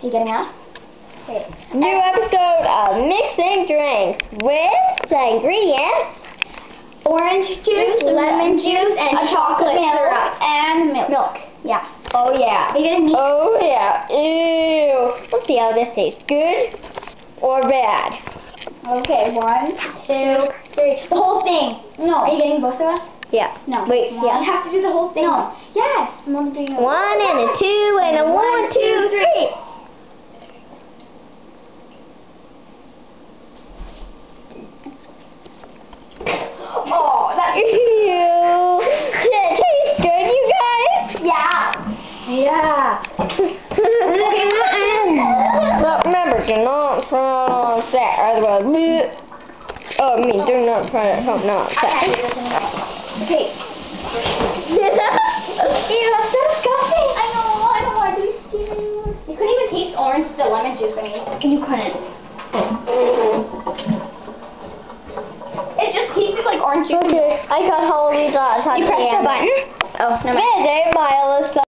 You getting us? Okay. New episode of Mixing Drinks with the ingredients: Orange juice, lemon juice, and a chocolate syrup. and milk. Yeah. Oh yeah. Are you gonna need? Oh yeah. Ew. Let's see how this tastes. Good or bad? Okay, 1, 2, 3. The whole thing. No. Are you getting both of us? Yeah. No. Wait. You Yeah. have to do the whole thing. No. Yes. I'm only doing it. 1 and a 2 and a 1, 2, 3. Oh, that's. Ew. Did it taste good, you guys? Yeah. Yeah. But remember, do not try it on set, otherwise, bleh. Oh, I mean, do not try it on not I set. can't do this anyway. Okay. Ew, that's so disgusting. I know. I don't want to do this anymore. You couldn't even taste orange, the lemon juice. I mean, you couldn't. It just tasted like orange juice. Okay, I got Halloween glass. You pressed the button? Oh, no. Visit my